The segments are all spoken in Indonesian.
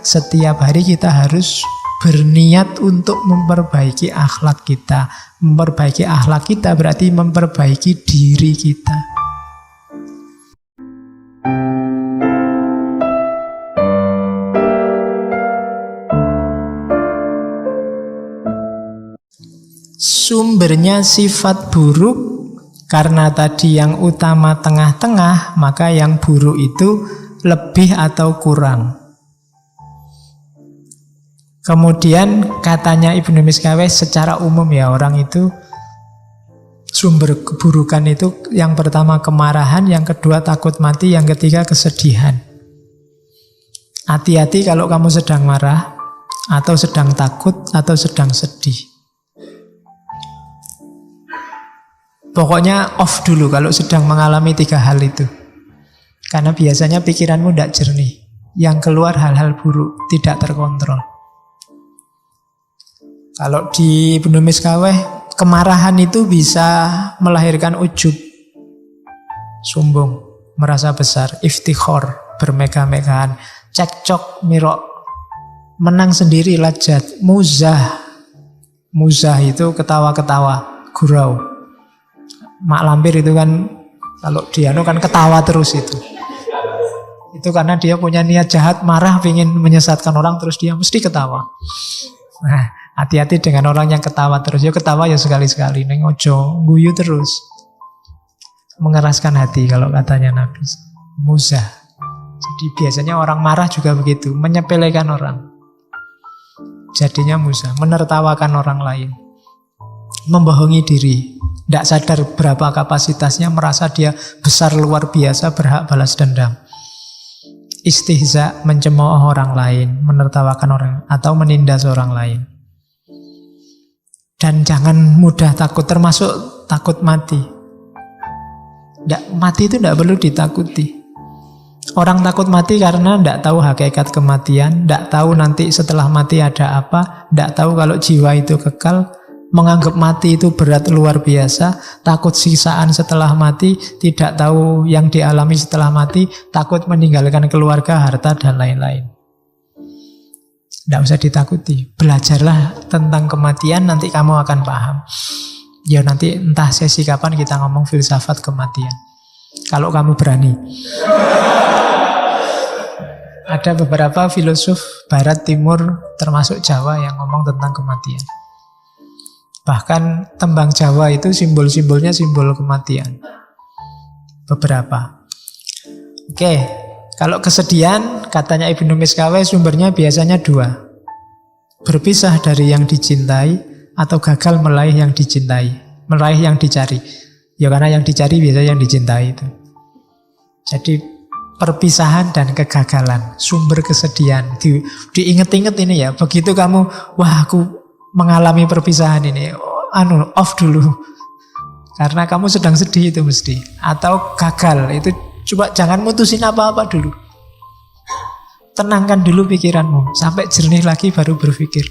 setiap hari kita harus berniat untuk memperbaiki akhlak kita. Memperbaiki akhlak kita berarti memperbaiki diri kita. Sumbernya sifat buruk, karena tadi yang utama tengah-tengah, maka yang buruk itu lebih atau kurang. Kemudian katanya Ibnu Miskaweh secara umum ya, orang itu sumber keburukan itu yang pertama kemarahan, yang kedua takut mati, yang ketiga kesedihan. Hati-hati kalau kamu sedang marah, atau sedang takut, atau sedang sedih. Pokoknya off dulu kalau sedang mengalami tiga hal itu. Karena biasanya pikiranmu tidak jernih. Yang keluar hal-hal buruk, tidak terkontrol. Kalau di Ibnu Miskaweh, kemarahan itu bisa melahirkan ujub, sombong, merasa besar, iftikhor, bermegah-megahan, cekcok, mirok, menang sendiri, lajat, muzah. Muzah itu ketawa-ketawa, gurau. Mak lampir itu kan kalau dia kan ketawa terus itu. Itu karena dia punya niat jahat, marah, ingin menyesatkan orang, terus dia mesti ketawa. Nah, hati-hati dengan orang yang ketawa terus. Ya ketawa ya sekali-sekali, neng ojo guyu terus. Mengeraskan hati kalau katanya Nabi. Muzah. Jadi biasanya orang marah juga begitu, menyepelekan orang. Jadinya muzah, menertawakan orang lain. Membohongi diri. Tidak sadar berapa kapasitasnya, merasa dia besar luar biasa, berhak balas dendam. Istihza, mencemooh orang lain, menertawakan orang, atau menindas orang lain. Dan jangan mudah takut, termasuk takut mati. Mati itu tidak perlu ditakuti. Orang takut mati karena tidak tahu hakikat kematian, tidak tahu nanti setelah mati ada apa, tidak tahu kalau jiwa itu kekal, menganggap mati itu berat luar biasa, takut siksaan setelah mati, tidak tahu yang dialami setelah mati, takut meninggalkan keluarga, harta, dan lain-lain. Tidak usah ditakuti. Belajarlah tentang kematian, nanti kamu akan paham. Ya nanti entah sesi kapan kita ngomong filsafat kematian. Kalau kamu berani. Ada beberapa filosof barat timur termasuk Jawa yang ngomong tentang kematian. Bahkan tembang Jawa itu simbol-simbolnya simbol kematian. Beberapa. Oke, kalau kesedihan, katanya Ibnu Miskaweh sumbernya biasanya dua. Berpisah dari yang dicintai atau gagal meraih yang dicintai, meraih yang dicari. Ya karena yang dicari biasanya yang dicintai itu. Jadi perpisahan dan kegagalan, sumber kesedihan. Diinget-inget ini ya, begitu kamu, wah aku mengalami perpisahan ini, off dulu. Karena kamu sedang sedih itu mesti. Atau gagal, itu coba jangan mutusin apa-apa dulu. Tenangkan dulu pikiranmu, sampai jernih lagi baru berpikir.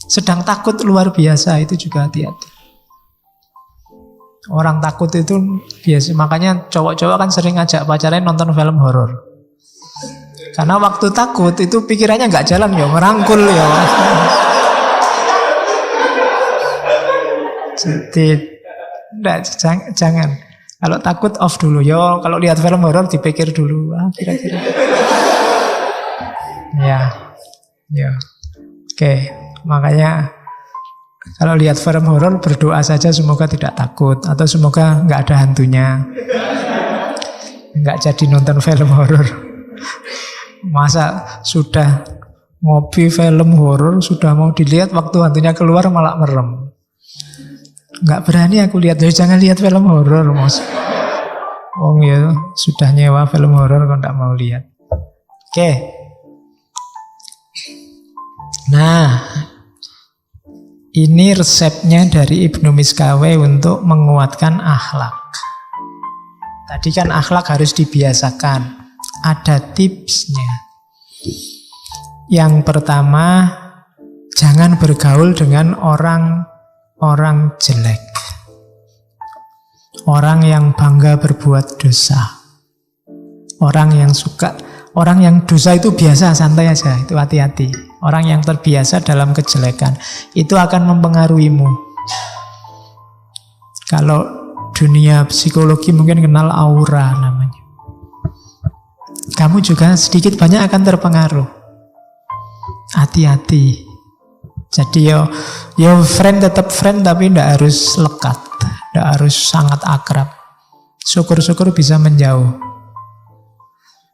Sedang takut luar biasa, itu juga hati-hati. Orang takut itu biasa, makanya cowok-cowok kan sering ngajak pacarnya nonton film horor. Karena waktu takut itu pikirannya nggak jalan ya, merangkul ya. Jadi jangan. Kalau takut off dulu. Yo, kalau lihat film horor dipikir dulu. Kira-kira. Ya. Oke. Makanya kalau lihat film horor berdoa saja semoga tidak takut atau semoga nggak ada hantunya. Nggak jadi nonton film horor. Masa sudah ngopi film horor sudah mau dilihat waktu hantunya keluar malah merem. Nggak berani aku lihat, jadi jangan lihat film horor, Mas. Oh ya, sudah nyewa film horor kok nggak mau lihat. Oke. Nah, ini resepnya dari Ibnu Miskaweh untuk menguatkan akhlak. Tadi kan akhlak harus dibiasakan. Ada tipsnya. Yang pertama, jangan bergaul dengan orang jelek. Orang yang bangga berbuat dosa. Orang yang suka Orang yang dosa itu biasa, santai aja, itu hati-hati. Orang yang terbiasa dalam kejelekan, itu akan mempengaruhimu. Kalau dunia psikologi mungkin kenal aura namanya. Kamu juga sedikit banyak akan terpengaruh. Hati-hati. Jadi yo friend tetap friend, tapi tidak harus lekat, tidak harus sangat akrab. Syukur-syukur bisa menjauh.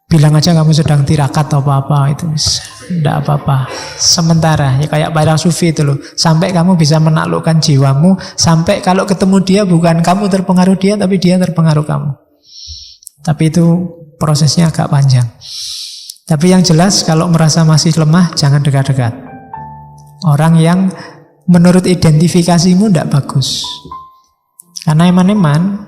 Bilang aja kamu sedang tirakat atau apa-apa, itu tidak apa-apa. Sementara, ya kayak para sufi itu loh. Sampai kamu bisa menaklukkan jiwamu, sampai kalau ketemu dia bukan kamu terpengaruh dia, tapi dia terpengaruh kamu. Tapi itu prosesnya agak panjang. Tapi yang jelas kalau merasa masih lemah, jangan dekat-dekat. Orang yang menurut identifikasimu tidak bagus. Karena eman-eman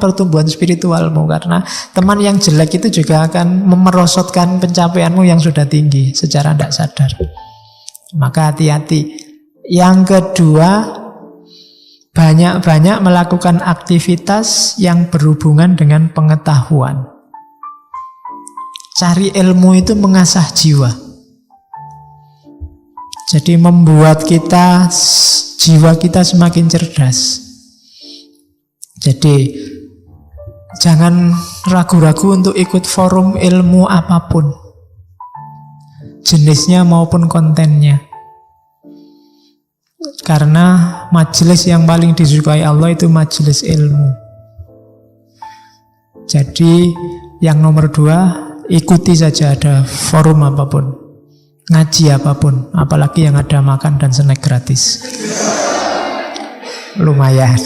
pertumbuhan spiritualmu. Karena teman yang jelek itu juga akan memerosotkan pencapaianmu yang sudah tinggi secara tidak sadar. Maka hati-hati. Yang kedua, banyak-banyak melakukan aktivitas yang berhubungan dengan pengetahuan. Cari ilmu itu mengasah jiwa. Jadi membuat jiwa kita semakin cerdas. Jadi jangan ragu-ragu untuk ikut forum ilmu apapun, jenisnya maupun kontennya. Karena majelis yang paling disukai Allah itu majelis ilmu. Jadi yang nomor 2, ikuti saja ada forum apapun, ngaji apapun, apalagi yang ada makan dan snack gratis. Lumayan.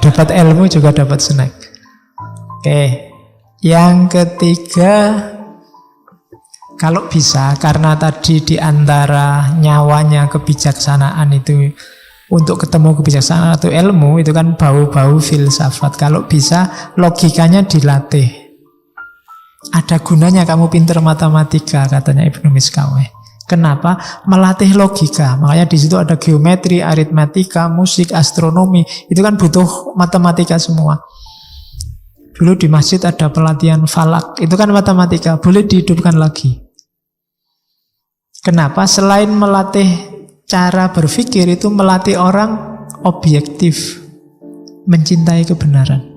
Dapat ilmu juga dapat snack. Oke. Yang ketiga, kalau bisa, karena tadi di antara nyawanya kebijaksanaan itu, untuk ketemu kebijaksanaan atau ilmu, itu kan bau-bau filsafat. Kalau bisa, logikanya dilatih. Ada gunanya kamu pinter matematika, katanya Ibnu Miskaweh. Kenapa? Melatih logika. Makanya di situ ada geometri, aritmatika, musik, astronomi. Itu kan butuh matematika semua. Dulu di masjid ada pelatihan falak. Itu kan matematika. Boleh dihidupkan lagi. Kenapa? Selain melatih cara berpikir, itu melatih orang objektif, mencintai kebenaran.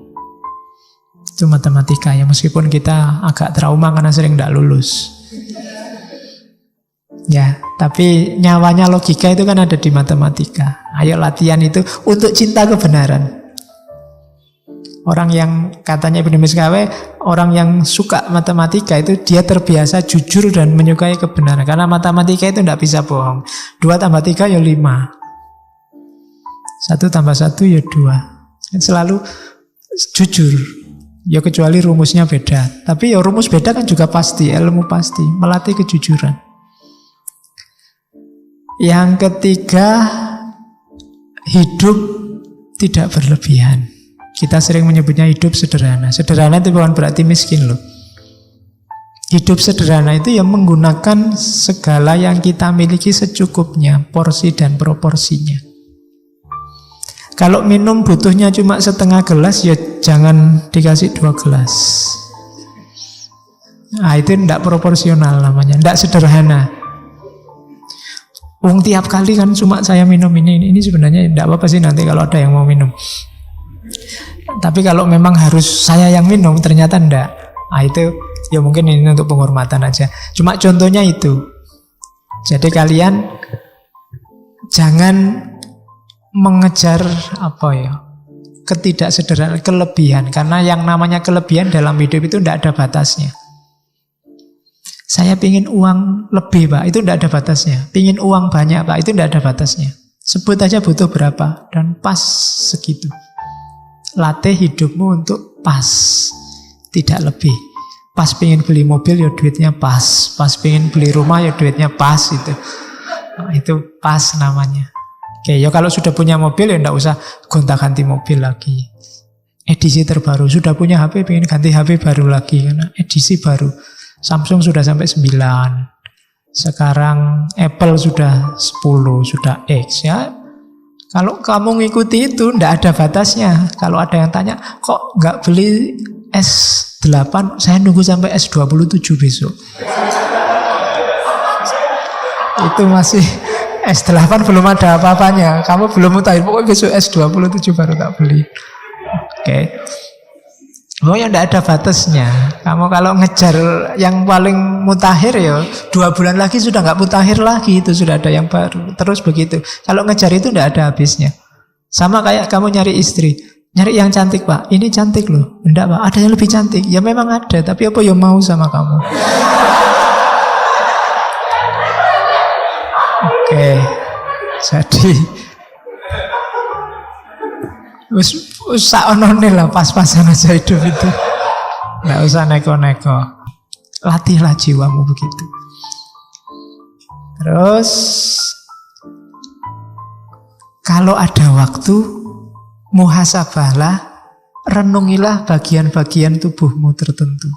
Itu matematika ya. Meskipun kita agak trauma karena sering tidak lulus. Ya, tapi nyawanya logika itu kan ada di matematika. Ayo latihan itu untuk cinta kebenaran. Orang yang katanya Ibnu Miskaweh, orang yang suka matematika itu dia terbiasa jujur dan menyukai kebenaran. Karena matematika itu tidak bisa bohong. 2 tambah 3 ya 5. 1 tambah 1 ya 2. Selalu jujur. Ya kecuali rumusnya beda. Tapi ya rumus beda kan juga pasti, ilmu pasti. Melatih kejujuran. Yang ketiga, hidup tidak berlebihan. Kita sering menyebutnya hidup sederhana. Sederhana itu bukan berarti miskin loh. Hidup sederhana itu yang menggunakan segala yang kita miliki secukupnya, porsi dan proporsinya. Kalau minum butuhnya cuma setengah gelas, ya jangan dikasih 2 gelas. Nah, itu tidak proporsional namanya, tidak sederhana. Tiap kali kan cuma saya minum ini sebenarnya tidak apa-apa sih nanti kalau ada yang mau minum. Tapi kalau memang harus saya yang minum, ternyata enggak. Nah itu ya mungkin ini untuk penghormatan aja. Cuma contohnya itu. Jadi kalian jangan mengejar ketidaksederhanaan, kelebihan. Karena yang namanya kelebihan dalam hidup itu tidak ada batasnya. Saya pingin uang lebih Pak, itu tidak ada batasnya. Pingin uang banyak Pak, itu tidak ada batasnya. Sebut aja butuh berapa dan pas segitu. Latih hidupmu untuk pas, tidak lebih. Pas pingin beli mobil ya duitnya pas. Pas pingin beli rumah ya duitnya pas itu. Nah, itu pas namanya. Oke, ya kalau sudah punya mobil ya tidak usah gonta-ganti mobil lagi. Edisi terbaru, sudah punya HP pingin ganti HP baru lagi karena edisi baru. Samsung sudah sampai 9. Sekarang Apple sudah 10, sudah X ya. Kalau kamu ngikuti itu tidak ada batasnya. Kalau ada yang tanya, kok nggak beli S S8, saya nunggu sampai S27 besok. Itu masih S8 belum ada apa-apanya. Kamu belum mutakhir, pokoknya besok S27 baru tak beli. Oke. Pokoknya tidak ada batasnya. Kamu kalau ngejar yang paling mutakhir ya 2 bulan lagi sudah nggak mutakhir lagi, itu sudah ada yang baru. Terus begitu. Kalau ngejar itu tidak ada habisnya. Sama kayak kamu nyari istri. Nyari yang cantik, Pak. Ini cantik loh. Enggak, Pak. Ada yang lebih cantik. Ya memang ada. Tapi apa yang mau sama kamu? Oke. Jadi saonone lah, pas-pasan aja hidup itu. Nggak usah neko-neko. Latihlah jiwamu begitu. Terus kalau ada waktu, muhasabahlah, renungilah bagian-bagian tubuhmu tertentu.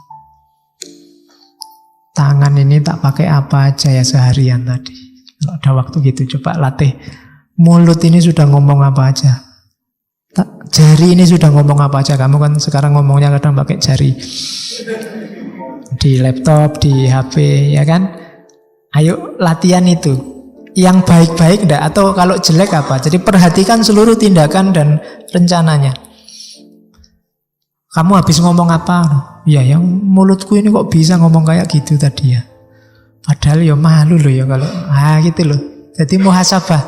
Tangan ini tak pakai apa aja ya seharian tadi. Kalau ada waktu gitu, coba latih. Mulut ini sudah ngomong apa aja. Jari ini sudah ngomong apa aja. Kamu kan sekarang ngomongnya kadang pakai jari. Di laptop, di HP, ya kan? Ayo latihan itu. Yang baik-baik enggak, atau kalau jelek apa. Jadi perhatikan seluruh tindakan dan rencananya. Kamu habis ngomong apa? Ya yang mulutku ini kok bisa ngomong kayak gitu tadi ya. Padahal ya malu loh ya kalau gitu loh. Jadi muhasabah.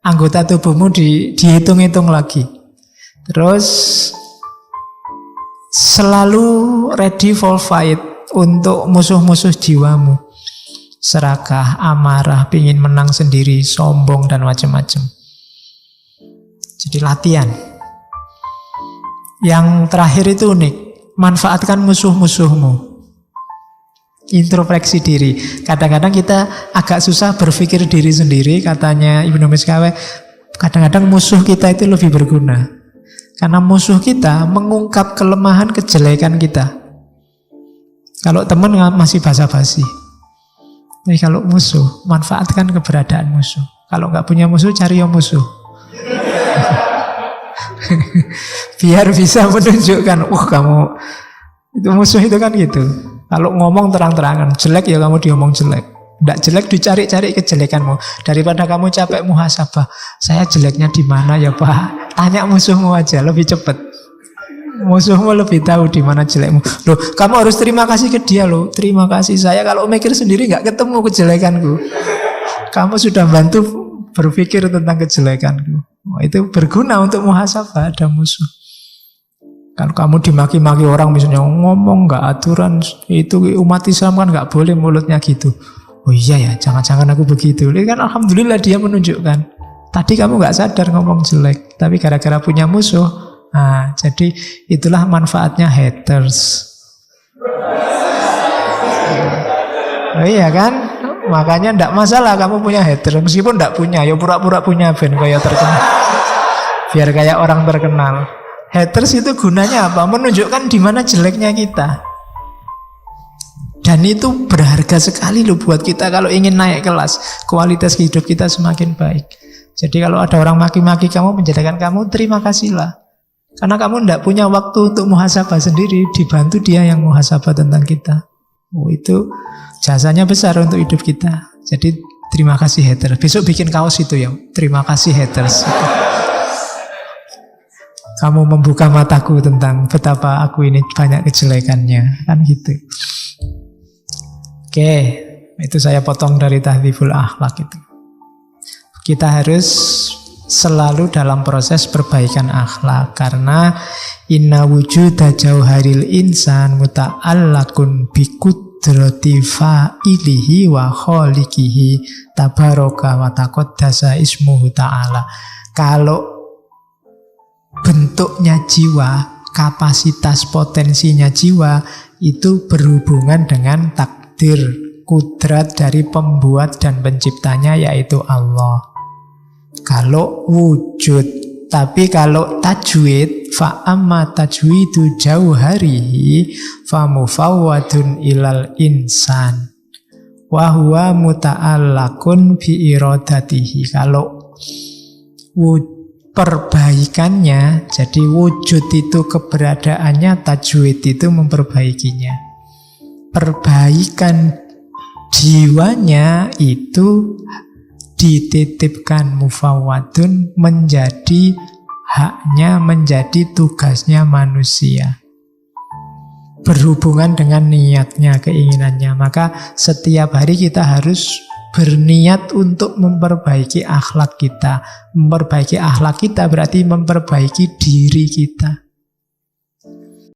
Anggota tubuhmu dihitung-hitung lagi. Terus selalu ready for fight untuk musuh-musuh jiwamu. Serakah, amarah, pingin menang sendiri, sombong dan macam-macam. Jadi latihan. Yang terakhir itu unik. Manfaatkan musuh-musuhmu. Introspeksi diri. Kadang-kadang kita agak susah berpikir diri sendiri. Katanya Ibnu Miskawe, kadang-kadang musuh kita itu lebih berguna. Karena musuh kita mengungkap kelemahan, kejelekan kita. Kalau teman masih basa-basi. Tapi kalau musuh, manfaatkan keberadaan musuh. Kalau nggak punya musuh, cari yang musuh. Biar bisa menunjukkan, kamu itu musuh itu kan gitu. Kalau ngomong terang-terangan, jelek ya kamu diomong jelek. Nggak jelek dicari-cari kejelekanmu. Daripada kamu capek muhasabah, saya jeleknya di mana ya Pak? Tanya musuhmu aja, lebih cepat. Musuhmu lebih tahu di mana jelekmu. Loh, kamu harus terima kasih ke dia loh. Terima kasih, saya kalau mikir sendiri nggak ketemu kejelekanku. Kamu sudah bantu berpikir tentang kejelekanku. Itu berguna untuk muhasabah, ada musuh. Kalau kamu dimaki-maki orang misalnya ngomong nggak aturan, itu umat Islam kan nggak boleh mulutnya gitu. Oh iya ya, jangan-jangan aku begitu. Ini kan alhamdulillah dia menunjukkan. Tadi kamu nggak sadar ngomong jelek, tapi gara-gara punya musuh. Nah, jadi itulah manfaatnya haters. Oh iya kan? Makanya ndak masalah kamu punya haters. Meskipun ndak punya, ya pura-pura punya ben kayak terkenal. Biar kayak orang terkenal. Haters itu gunanya apa? Menunjukkan di mana jeleknya kita. Dan itu berharga sekali loh buat kita kalau ingin naik kelas. Kualitas hidup kita semakin baik. Jadi kalau ada orang maki-maki kamu, menjadikan kamu, terima kasihlah. Karena kamu tidak punya waktu untuk muhasabah sendiri, dibantu dia yang muhasabah tentang kita. Itu jasanya besar untuk hidup kita. Jadi terima kasih haters. Besok bikin kaos itu ya, terima kasih haters. Kamu membuka mataku tentang betapa aku ini banyak kejelekannya, kan gitu. Oke, itu saya potong dari Tahdzibul Akhlak itu. Kita harus selalu dalam proses perbaikan akhlak, karena inna wujuda jauharil insan muta'allakun bikudrati fa'ilihi wa kholikihi tabaraka wa taqaddasa ismuhu ta'ala. Kalau bentuknya jiwa, kapasitas potensinya jiwa itu berhubungan dengan takdir, kudrat dari pembuat dan penciptanya, yaitu Allah. Kalau wujud. Tapi kalau tajwid, fa'amma tajwidu jauharihi famufawwadun ilal insan wa huwa muta'allakun bi iradatihi. Kalau perbaikannya. Jadi wujud itu keberadaannya, tajwid itu memperbaikinya. Perbaikan jiwanya itu dititipkan mufawwadun, menjadi haknya, menjadi tugasnya manusia. Berhubungan dengan niatnya, keinginannya. Maka setiap hari kita harus berniat untuk memperbaiki akhlak kita. Memperbaiki akhlak kita berarti memperbaiki diri kita.